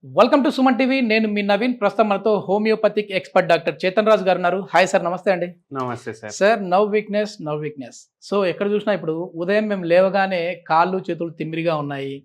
Welcome to Suman TV. నేను మీ నవీన్. ప్రస్తుతం మనతో హోమియోపతిక్ ఎక్స్పర్ట్ డాక్టర్ చేతన్ రాజు గారు ఉన్నారు. హాయ్ సార్, నమస్తే అండి. నమస్తే sir. Sir, now weakness. So ఎక్కడ చూసినా ఇప్పుడు ఉదయం మేము లేవగానే కాళ్ళు చేతులు తిమ్మిరిగా ఉన్నాయి,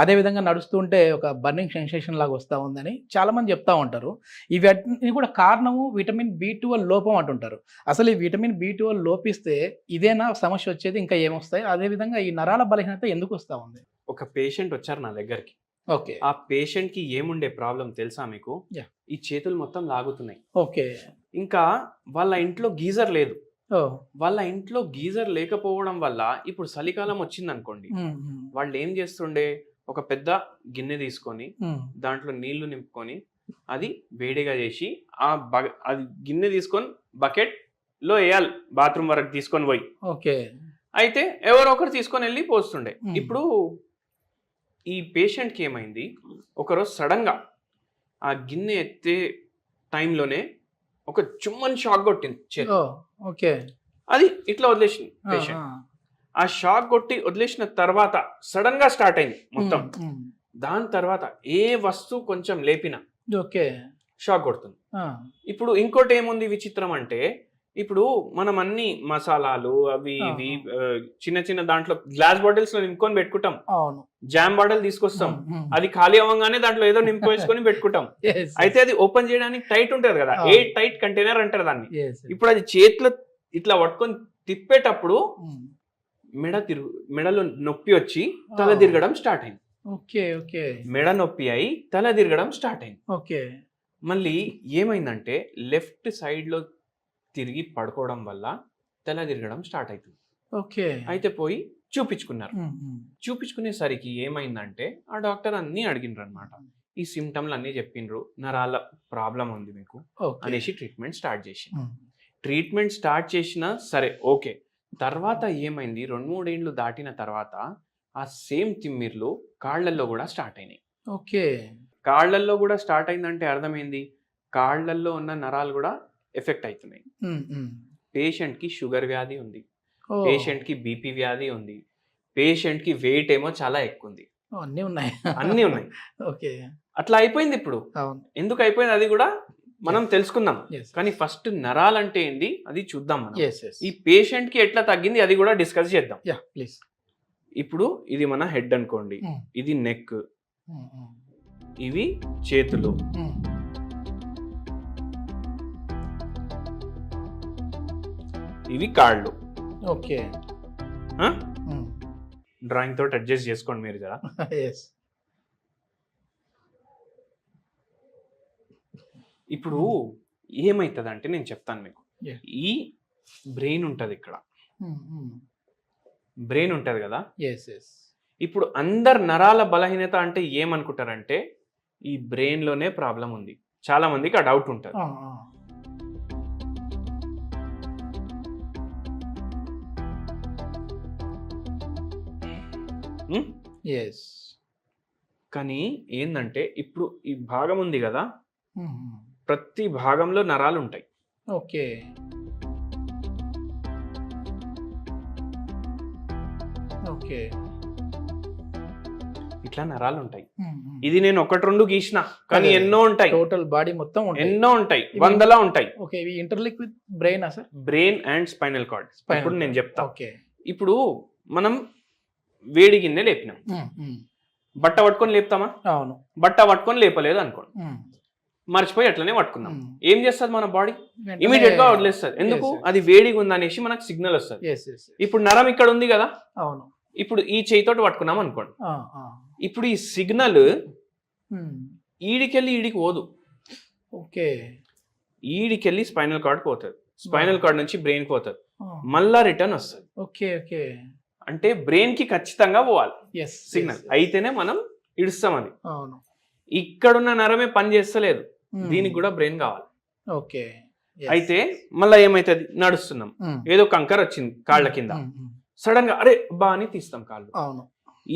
అదేవిధంగా నడుస్తుంటే ఒక బర్నింగ్ సెన్సేషన్ లాగా వస్తూ ఉందని చాలామంది చెప్తా ఉంటారు. ఇవన్నీ కూడా కారణము విటమిన్ B12 లోపం అంటుంటారు. అసలు ఈ విటమిన్ B12 లోపిస్తే ఇదేనా సమస్య వచ్చేది, ఇంకా ఏమొస్తాయి? అదేవిధంగా ఈ నరాల బలహీనత ఎందుకు వస్తూ ఉంది? ఒక పేషెంట్ వచ్చారు నా దగ్గరికి. ఓకే. ఆ పేషెంట్ కి ఏముండే ప్రాబ్లం తెలుసా మీకు? ఈ చేతులు మొత్తం లాగుతున్నాయి. ఓకే. ఇంకా వాళ్ళ ఇంట్లో గీజర్ లేదు. ఓ. వాళ్ళ ఇంట్లో గీజర్ లేకపోవడం వల్ల ఇప్పుడు చలికాలం వచ్చింది అనుకోండి, వాళ్ళు ఏం చేస్తుండే, ఒక పెద్ద గిన్నె తీసుకొని దాంట్లో నీళ్లు నింపుకొని అది వేడిగా చేసి అది గిన్నె తీసుకొని బకెట్ లో వేయాలి, బాత్రూమ్ వరకు తీసుకొని పోయి. ఓకే. అయితే ఎవరో ఒకరు తీసుకొని వెళ్ళి పోస్తుండే. ఇప్పుడు ఈ పేషెంట్కి ఏమైంది, ఒకరోజు సడన్గా ఆ గిన్నె ఎత్తే టైంలోనే ఒక చుమ్మని షాక్ కొట్టింది చేతి. ఓకే. అది ఇట్లా వదిలేసింది పేషెంట్. ఆ షాక్ కొట్టి వదిలేసిన తర్వాత సడన్ గా స్టార్ట్ అయింది మొత్తం. దాని తర్వాత ఏ వస్తువు కొంచెం లేపినా ఓకే షాక్ కొడుతుంది. ఇప్పుడు ఇంకోటి ఏముంది విచిత్రం అంటే, ఇప్పుడు మనం అన్ని మసాలాలు అవి ఇవి చిన్న చిన్న దాంట్లో గ్లాస్ బాటిల్స్ లో నింపుకొని పెట్టుకుంటాం. జామ్ బాటిల్ తీసుకొస్తాం, అది ఖాళీ అవ్వగానే దాంట్లో ఏదో నింపు వేసుకొని పెట్టుకుంటాం. అయితే అది ఓపెన్ చేయడానికి టైట్ ఉంటది కదా, ఏ టైట్ కంటైనర్ అంటారు దాన్ని. ఇప్పుడు అది చేతిలో ఇట్లా పట్టుకొని తిప్పేటప్పుడు మెడలో నొప్పి వచ్చి తల తిరగడం స్టార్ట్ అయింది. మెడ నొప్పి అయి తల తిరగడం స్టార్ట్ అయింది. మళ్ళీ ఏమైందంటే లెఫ్ట్ సైడ్ లో తిరిగి పడుకోవడం వల్ల తల తిరగడం స్టార్ట్ అవుతుంది. అయితే పోయి చూపించుకున్నారు. చూపించుకునేసరికి ఏమైందంటే ఆ డాక్టర్ అన్ని అడిగినారు అనమాట. ఈ సిమ్టమ్లు అన్ని చెప్పిండ్రు, నరాల ప్రాబ్లం ఉంది మీకు అనేసి ట్రీట్మెంట్ స్టార్ట్ చేసినా సరే ఓకే. తర్వాత ఏమైంది, 2-3 ఏళ్ళు దాటిన తర్వాత ఆ సేమ్ తిమ్మిర్లు కాళ్లల్లో కూడా స్టార్ట్ అయినాయి. కాళ్లల్లో కూడా స్టార్ట్ అయిందంటే అర్థమైంది, కాళ్లల్లో ఉన్న నరాలు కూడా ఎఫెక్ట్ అవుతున్నాయి. పేషెంట్ కి షుగర్ వ్యాధి ఉంది, పేషెంట్ కి బీపీ వ్యాధి ఉంది, పేషెంట్ కి వెయిట్ ఏమో చాలా ఎక్కువ ఉంది, అన్ని ఉన్నాయి. అట్లా అయిపోయింది. ఇప్పుడు ఎందుకు అయిపోయింది అది కూడా మనం తెలుసుకుందాం. కానీ ఫస్ట్ నరాలంటే ఏంటి అది చూద్దాం మనం. ఈ పేషెంట్ కి ఎట్లా తగ్గింది అది కూడా డిస్కస్ చేద్దాం. ఇప్పుడు ఇది మన హెడ్ అనుకోండి, ఇది నెక్, ఇవి చేతులు, ఇవి కాళ్ళు. డ్రాయింగ్ తోటి అడ్జస్ట్ చేసుకోండి మీరు జరా. ఇప్పుడు ఏమైతుంది అంటే నేను చెప్తాను మీకు. ఈ బ్రెయిన్ ఉంటది, ఇక్కడ బ్రెయిన్ ఉంటది కదా. ఇప్పుడు అందరు నరాల బలహీనత అంటే ఏమనుకుంటారంటే ఈ బ్రెయిన్ లోనే ప్రాబ్లం ఉంది. చాలా మందికి ఆ డౌట్ ఉంటుంది. కానీ ఏంటంటే ఇప్పుడు ఈ భాగం ఉంది కదా, ప్రతి భాగంలో నరాలు ఉంటాయి. ఇట్లా నరాలు ఉంటాయి. ఇది నేను 1-2 గీసిన, కానీ ఎన్నో ఉంటాయి. టోటల్ బాడీ మొత్తం ఎన్నో ఉంటాయి, వందలా ఉంటాయి. Interlink with brain brain and spinal cord. ఇప్పుడు నేను చెప్తా. ఇప్పుడు మనం వేడి గిన్నె లేపినాం, బట్ట పట్టుకొని లేపుతామా? బట్ట పట్టుకొని లేపలేదు అనుకోండి, మర్చిపోయి అట్లనే పట్టుకున్నాం. ఏం చేస్తుంది మన బాడీ? ఇమీడియట్ గా వదిలేస్తుంది. ఎందుకు? అది వేడిగా ఉందనేసి మనకు సిగ్నల్ వస్తుంది. ఇప్పుడు నరం ఇక్కడ ఉంది కదా, ఇప్పుడు ఈ చేయితోటి పట్టుకున్నాం అనుకోండి, ఇప్పుడు ఈ సిగ్నల్ ఈడికెళ్ళి ఈడికి పోదు, ఈడికెళ్ళి స్పైనల్ కార్డ్ పోతుంది, స్పైనల్ కార్డ్ నుంచి బ్రెయిన్ పోతుంది, మళ్ళా రిటర్న్ వస్తుంది. అంటే బ్రెయిన్ కి ఖచ్చితంగా పోవాలి సిగ్నల్, అయితేనే మనం ఇడుస్తాం. అది ఇక్కడున్న నరమే పని చేస్తలేదు, దీనికి కూడా బ్రెయిన్ కావాలి. అయితే మళ్ళీ ఏమైతుంది, నడుస్తున్నాం, ఏదో కంకర్ వచ్చింది కాళ్ళ కింద, సడన్ గా అరే బా అని తీస్తాం కాళ్ళు.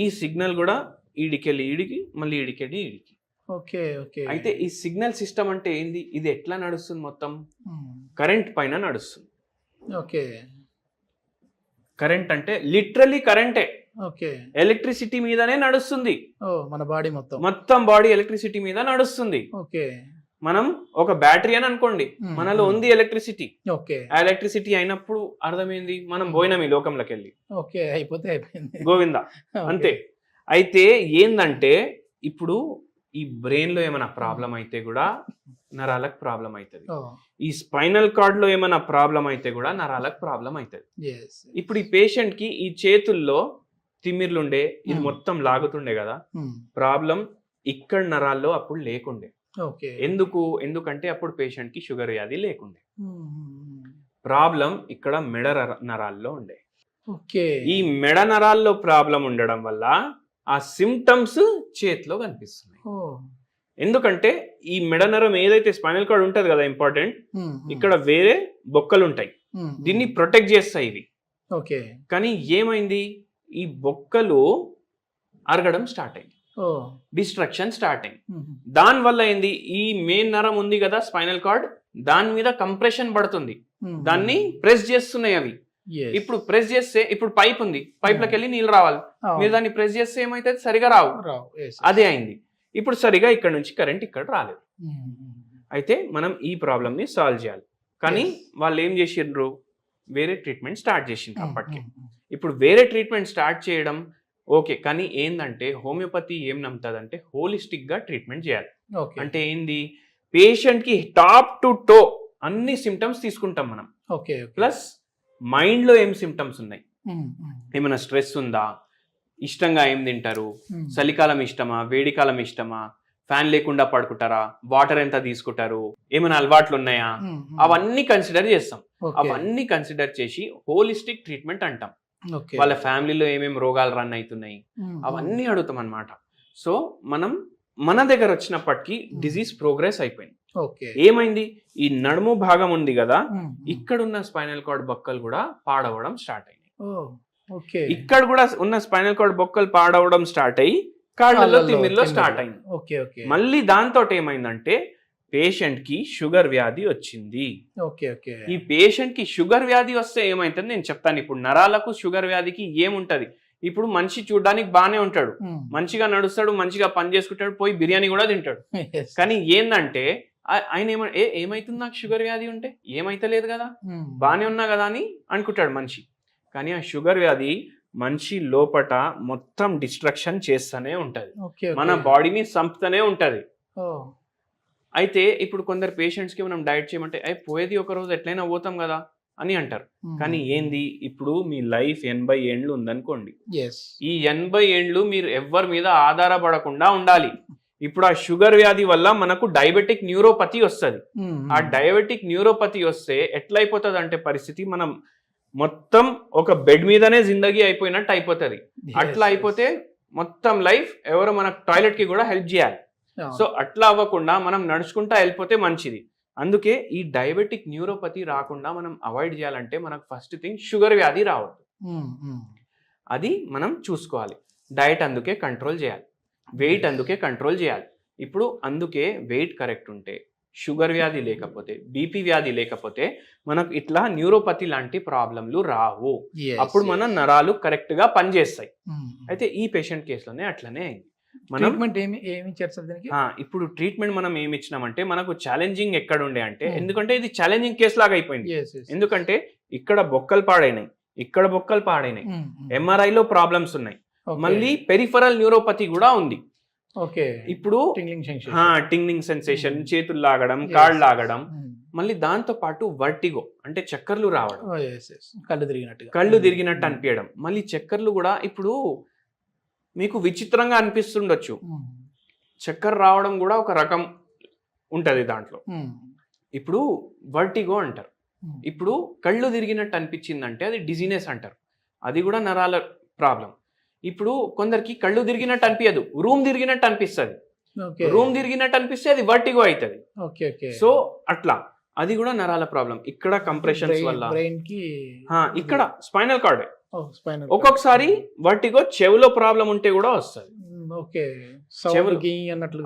ఈ సిగ్నల్ కూడా ఈడికెళ్ళి ఈడికి, మళ్ళీ ఈడికెళ్ళి ఈడికి. అయితే ఈ సిగ్నల్ సిస్టమ్ అంటే ఏంది, ఇది ఎట్లా నడుస్తుంది? మొత్తం కరెంట్ పైన నడుస్తుంది. కరెంట్ అంటే లిటరలీ కరెంటే. ఓకే. ఎలక్ట్రిసిటీ మీదనే నడుస్తుంది. మన బాడీ మొత్తం బాడీ ఎలక్ట్రిసిటీ మీద నడుస్తుంది. ఓకే. మనం ఒక బ్యాటరీ అని అనుకోండి, మనలో ఉంది ఎలక్ట్రిసిటీ. ఓకే. ఆ ఎలక్ట్రిసిటీ అయినప్పుడు అర్థమైంది మనం పోయినాం ఈ లోకంలోకి వెళ్ళి. ఓకే, అయిపోయింది గోవిందా, అంతే. అయితే ఏందంటే ఇప్పుడు ఈ బ్రెయిన్ లో ఏమైనా ప్రాబ్లం అయితే కూడా నరాలకు ప్రాబ్లం అవుతుంది. ఈ స్పైనల్ కార్డ్ లో ఏమైనా ప్రాబ్లం అయితే కూడా నరాలకు ప్రాబ్లం అవుతుంది. ఇప్పుడు ఈ పేషెంట్ కి ఈ చేతుల్లో తిమ్మిర్లుండే, ఇది మొత్తం లాగుతుండే కదా, ప్రాబ్లం ఇక్కడ నరాల్లో అప్పుడు లేకుండే. ఎందుకంటే అప్పుడు పేషెంట్ కి షుగర్ వ్యాధి లేకుండే. ప్రాబ్లం ఇక్కడ మెడ నరాల్లో ఉండే. ఈ మెడ నరాల్లో ప్రాబ్లం ఉండడం వల్ల ఆ సిమ్టమ్స్ చేతిలో కనిపిస్తున్నాయి. ఎందుకంటే ఈ మెడ నరం ఏదైతే స్పైనల్ కార్డ్ ఉంటది కదా, ఇంపార్టెంట్, ఇక్కడ వేరే బొక్కలు ఉంటాయి, దీన్ని ప్రొటెక్ట్ చేస్తాయి ఇవి. కానీ ఏమైంది, ఈ బొక్కలు అరగడం స్టార్ట్ అయింది, డిస్ట్రక్షన్ స్టార్ట్ అయింది. దాని వల్ల ఏంది, ఈ మెయిన్ నరం ఉంది కదా స్పైనల్ కార్డ్, దాని మీద కంప్రెషన్ పడుతుంది, దాన్ని ప్రెస్ చేస్తున్నాయి అవి. ఇప్పుడు ప్రెస్ చేస్తే, ఇప్పుడు పైప్ ఉంది, పైప్ లోకి వెళ్ళి నీళ్ళు రావాలి, మీరు దాన్ని ప్రెస్ చేస్తే ఏమైతుంది, సరిగా రావు. అదే అయింది. ఇప్పుడు సరిగా ఇక్కడ నుంచి కరెంట్ ఇక్కడ రాలేదు. అయితే మనం ఈ ప్రాబ్లమ్ ని సాల్వ్ చేయాలి. కానీ వాళ్ళు ఏం చేసిండ్రు, వేరే ట్రీట్మెంట్ స్టార్ట్ చేసిండ్రు అప్పటికి. ఇప్పుడు వేరే ట్రీట్మెంట్ స్టార్ట్ చేయడం ఓకే, కానీ ఏంటంటే హోమియోపతి ఏం నమ్ముతుందంటే హోలిస్టిక్ గా ట్రీట్మెంట్ చేయాలి. అంటే ఏంది, పేషెంట్ కి టాప్ టు టో అన్ని సిమ్టమ్స్ తీసుకుంటాం మనం. ప్లస్ మైండ్ లో ఏం సిమ్టమ్స్ ఉన్నాయి, ఏమైనా స్ట్రెస్ ఉందా, ఇష్టంగా ఏం తింటారు, చలికాలం ఇష్టమా, వేడికాలం ఇష్టమా, ఫ్యాన్ లేకుండా పడుకుంటారా, వాటర్ ఎంత తీసుకుంటారు, ఏమైనా అలవాట్లు ఉన్నాయా, అవన్నీ కన్సిడర్ చేస్తాం. అవన్నీ కన్సిడర్ చేసి హోలిస్టిక్ ట్రీట్మెంట్ అంటాం. వాళ్ళ ఫ్యామిలీలో ఏమేమి రోగాలు రన్ అవుతున్నాయి అవన్నీ అడుగుతాం అన్నమాట. సో మనం మన దగ్గర వచ్చినప్పటికీ డిజీజ్ ప్రోగ్రెస్ అయిపోయింది. ఏమైంది, ఈ నడుము భాగం ఉంది కదా, ఇక్కడున్న స్పైనల్ కార్డ్ బొక్కలు కూడా పాడవడం స్టార్ట్ అయింది. ఇక్కడ కూడా ఉన్న స్పైనల్ కార్డ్ బొక్కలు పాడవడం స్టార్ట్ అయ్యి కాళ్ళలో తిమ్మిర్లో స్టార్ట్ అయింది. మళ్ళీ దాంతో ఏమైందంటే పేషెంట్ కి షుగర్ వ్యాధి వచ్చింది. ఈ పేషెంట్ కి షుగర్ వ్యాధి వస్తే ఏమైతుంది నేను చెప్తాను. ఇప్పుడు నరాలకు షుగర్ వ్యాధికి ఏముంటది, ఇప్పుడు మనిషి చూడడానికి బానే ఉంటాడు, మంచిగా నడుస్తాడు, మంచిగా పని చేసుకుంటాడు, పోయి బిర్యానీ కూడా తింటాడు. కానీ ఏందంటే ఆయన ఏమైతుంది, నాకు షుగర్ వ్యాధి ఉంటే ఏమైతలేదు కదా, బానే ఉన్నా కదా అని అనుకుంటాడు మనిషి. కానీ ఆ షుగర్ వ్యాధి మనిషి లోపట మొత్తం డిస్ట్రక్షన్ చేస్తూనే ఉంటది, మన బాడీని చంపుతూనే ఉంటది. అయితే ఇప్పుడు కొందరు పేషెంట్స్ కి మనం డైట్ చేయమంటే పోయేది ఒక రోజు ఎట్లయినా పోతాం కదా అని అంటారు. కానీ ఏంది, ఇప్పుడు మీ లైఫ్ 80 ఏండ్లు ఉందనుకోండి, ఈ 80 ఏండ్లు మీరు ఎవరి మీద ఆధారపడకుండా ఉండాలి. ఇప్పుడు ఆ షుగర్ వ్యాధి వల్ల మనకు డయాబెటిక్ న్యూరోపతి వస్తుంది. ఆ డయాబెటిక్ న్యూరోపతి వస్తే ఎట్లయిపోతుంది అంటే పరిస్థితి, మనం మొత్తం ఒక బెడ్ మీదనే జిందగీ అయిపోయినట్టు అయిపోతుంది. అట్లా అయిపోతే మొత్తం లైఫ్ ఎవరు మన టాయిలెట్ కి కూడా హెల్ప్ చేయాలి. సో అట్లా అవ్వకుండా మనం నడుచుకుంటా వెళ్ళిపోతే మంచిది. అందుకే ఈ డయాబెటిక్ న్యూరోపతి రాకుండా మనం అవాయిడ్ చేయాలంటే మనకు ఫస్ట్ థింగ్ షుగర్ వ్యాధి రావద్దు, అది మనం చూసుకోవాలి. డైట్ అందుకే కంట్రోల్ చేయాలి, వెయిట్ అందుకే కంట్రోల్ చేయాలి. ఇప్పుడు అందుకే వెయిట్ కరెక్ట్ ఉంటే, షుగర్ వ్యాధి లేకపోతే, బీపీ వ్యాధి లేకపోతే మనకు ఇట్లా న్యూరోపతి లాంటి ప్రాబ్లంలు రావు. అప్పుడు మన నరాలు కరెక్ట్ గా పనిచేస్తాయి. అయితే ఈ పేషెంట్ కేసులోనే అట్లనే అయింది. ఇప్పుడు ట్రీట్మెంట్ మనం ఏమి ఇచ్చినామంటే, మనకు ఛాలెంజింగ్ ఎక్కడ ఉండే అంటే, ఎందుకంటే ఇది ఛాలెంజింగ్ కేసు లాగా అయిపోయింది. ఎందుకంటే ఇక్కడ బొక్కలు పాడైనాయి, ఇక్కడ బొక్కలు పాడైనాయి, MRI లో ప్రాబ్లమ్స్ ఉన్నాయి, మళ్ళీ పెరిఫరల్ న్యూరోపతి కూడా ఉంది. ఇప్పుడు టింగ్లింగ్ సెన్సేషన్, చేతులు లాగడం, కాళ్ళు లాగడం, మళ్ళీ దాంతో పాటు వర్టిగో అంటే చక్కర్లు రావడం, కళ్ళు తిరిగినట్టు అనిపించడం, మళ్ళీ చక్కర్లు కూడా ఇప్పుడు మీకు విచిత్రంగా అనిపిస్తుండొచ్చు, చక్కర్ రావడం కూడా ఒక రకం ఉంటది దాంట్లో. ఇప్పుడు వర్టిగో అంటారు. ఇప్పుడు కళ్ళు తిరిగినట్టు అనిపించిందంటే అది డిజీనెస్ అంటారు, అది కూడా నరాల ప్రాబ్లం. ఇప్పుడు కొందరికి కళ్ళు తిరిగినట్టు అనిపించదు, రూమ్ తిరిగినట్టు అనిపిస్తుంది. రూమ్ తిరిగినట్టు అనిపిస్తే అది వర్టిగో అవుతుంది. సో అట్లా అది కూడా నరాల ప్రాబ్లం. ఇక్కడ కంప్రెషన్స్ వల్ల, ఇక్కడ స్పైనల్ కార్డ్. ఒక్కొక్కసారి వర్టిగో చెవులో ప్రాబ్లం ఉంటే కూడా వస్తుంది.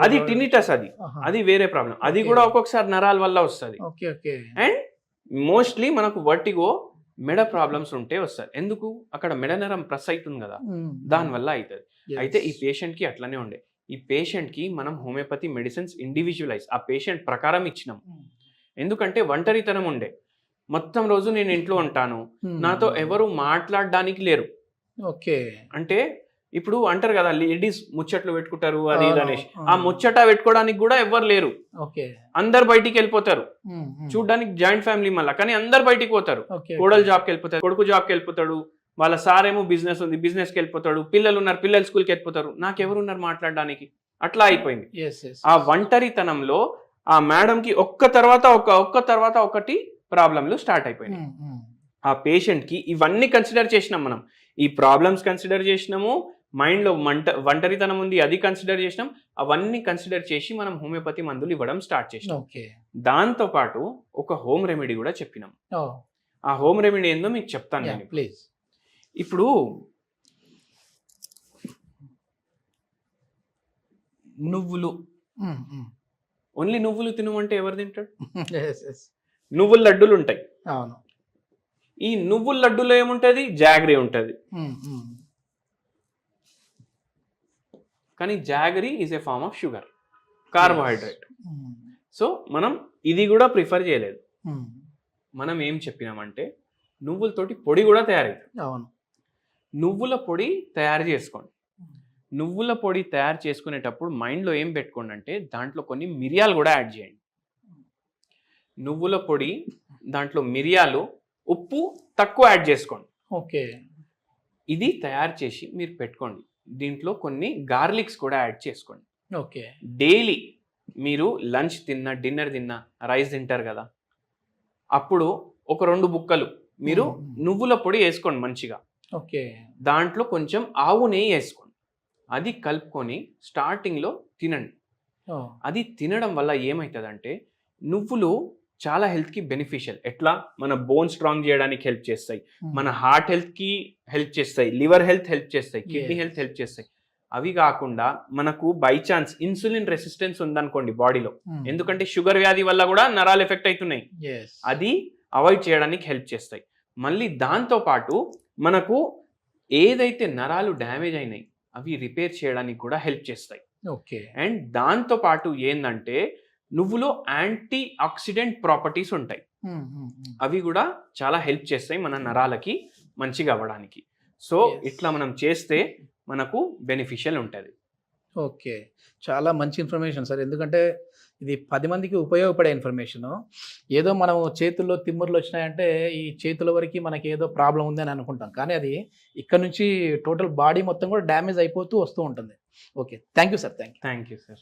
అది టినిటస్, అది వేరే ప్రాబ్లం, అది కూడా ఒక్కొక్కసారి నరాల వల్ల వస్తుంది. అండ్ మోస్ట్లీ మనకు వర్టిగో మెడ ప్రాబ్లమ్స్ ఉంటే వస్తారు. ఎందుకు? అక్కడ మెడ నరం ప్రెస్ అవుతుంది కదా, దానివల్ల అవుతుంది. అయితే ఈ పేషెంట్కి అట్లనే ఉండే. ఈ పేషెంట్కి మనం హోమియోపతి మెడిసిన్స్ ఇండివిజువలైజ్ ఆ పేషెంట్ ప్రకారం ఇచ్చినాం. ఎందుకంటే ఒంటరితనం ఉండే, మొత్తం రోజు నేను ఇంట్లో ఉంటాను, నాతో ఎవరు మాట్లాడడానికి లేరు. ఓకే. అంటే ఇప్పుడు అంటారు కదా లేడీస్ ముచ్చట్లు పెట్టుకుంటారు అది ఇది అనేసి, ఆ ముచ్చట పెట్టుకోవడానికి కూడా ఎవరు లేరు. అందరు బయటికి వెళ్ళిపోతారు. చూడడానికి జాయింట్ ఫ్యామిలీ మళ్ళీ, కానీ అందరు బయటికి పోతారు. కోడలు జాబ్కి వెళ్ళిపోతారు, కొడుకు జాబ్కి వెళ్ళిపోతాడు, వాళ్ళ సార్ ఏమో బిజినెస్ ఉంది బిజినెస్కి వెళ్ళిపోతాడు, పిల్లలు ఉన్నారు పిల్లలు స్కూల్కి వెళ్ళిపోతారు, నాకెవరు ఉన్నారు మాట్లాడడానికి. అట్లా అయిపోయింది. ఆ ఒంటరితనంలో ఆ మేడంకి ఒక్క తర్వాత ఒకటి ప్రాబ్లంలు స్టార్ట్ అయిపోయినాయి. ఆ పేషెంట్కి ఇవన్నీ కన్సిడర్ చేసినాం మనం. ఈ ప్రాబ్లమ్స్ కన్సిడర్ చేసినాము, మైండ్లో ఒంటరితనం ఉంది అది కన్సిడర్ చేసినాం. అవన్నీ కన్సిడర్ చేసి మనం హోమియోపతి మందులు ఇవ్వడం స్టార్ట్ చేసినాం. దాంతో పాటు ఒక హోమ్ రెమెడీ కూడా చెప్పినాం. ఆ హోమ్ రెమెడీ ఏందో మీకు చెప్తాను నేను ప్లీజ్. ఇప్పుడు నువ్వులు, ఓన్లీ నువ్వులు తినమంటే ఎవరు తింటాడు? నువ్వుల లడ్డూలు ఉంటాయి. అవును. ఈ నువ్వుల లడ్డూలో ఏముంటది? జాగరీ ఉంటది. కానీ jaggery is a form of sugar, carbohydrate. So మనం ఇది కూడా ప్రిఫర్ చేయలేదు. మనం ఏం చెప్పినామంటే నువ్వులతోటి పొడి కూడా తయారైతుంది. అవును. నువ్వుల పొడి తయారు చేసుకోండి. నువ్వుల పొడి తయారు చేసుకునేటప్పుడు మైండ్లో ఏం పెట్టుకోండి అంటే దాంట్లో కొన్ని మిరియాలు కూడా యాడ్ చేయండి. నువ్వుల పొడి దాంట్లో మిరియాలు, ఉప్పు తక్కువ యాడ్ చేసుకోండి. ఓకే. ఇది తయారు చేసి మీరు పెట్టుకోండి. దీంట్లో కొన్ని గార్లిక్స్ కూడా యాడ్ చేసుకోండి. ఓకే. డైలీ మీరు లంచ్ తిన్నా డిన్నర్ తిన్నా రైస్ తింటారు కదా, అప్పుడు ఒక 2 బుక్కలు మీరు నువ్వుల పొడి వేసుకోండి మంచిగా. ఓకే. దాంట్లో కొంచెం ఆవు నెయ్యి వేసుకోండి. అది కలుపుకొని స్టార్టింగ్లో తినండి. అది తినడం వల్ల ఏమవుతుందంటే నువ్వులు చాలా హెల్త్కి బెనిఫిషియల్. ఎట్లా? మన బోన్ స్ట్రాంగ్ చేయడానికి హెల్ప్ చేస్తాయి, మన హార్ట్ హెల్త్కి హెల్ప్ చేస్తాయి, లివర్ హెల్త్ చేస్తాయి, కిడ్నీ హెల్త్ చేస్తాయి. అవి కాకుండా మనకు బై ఛాన్స్ ఇన్సులిన్ రెసిస్టెన్స్ ఉందనుకోండి బాడీలో, ఎందుకంటే షుగర్ వ్యాధి వల్ల కూడా నరాలు ఎఫెక్ట్ అవుతున్నాయి, అది అవాయిడ్ చేయడానికి హెల్ప్ చేస్తాయి. మళ్ళీ దాంతో పాటు మనకు ఏదైతే నరాలు డ్యామేజ్ అయినాయి అవి రిపేర్ చేయడానికి కూడా హెల్ప్ చేస్తాయి. ఓకే. అండ్ దాంతో పాటు ఏంటంటే నువ్వులో యాంటీ ఆక్సిడెంట్ ప్రాపర్టీస్ ఉంటాయి, అవి కూడా చాలా హెల్ప్ చేస్తాయి మన నరాలకి మంచిగా అవ్వడానికి. సో ఇట్లా మనం చేస్తే మనకు బెనిఫిషియల్ ఉంటుంది. ఓకే. చాలా మంచి ఇన్ఫర్మేషన్ సార్. ఎందుకంటే ఇది 10 మందికి ఉపయోగపడే ఇన్ఫర్మేషను. ఏదో మనం చేతుల్లో తిమ్ముర్లు వచ్చినాయంటే ఈ చేతుల వరకు మనకి ఏదో ప్రాబ్లం ఉంది అని అనుకుంటాం, కానీ అది ఇక్కడ నుంచి టోటల్ బాడీ మొత్తం కూడా డ్యామేజ్ అయిపోతూ వస్తూ ఉంటుంది. Okay. Thank you sir. Thank you sir.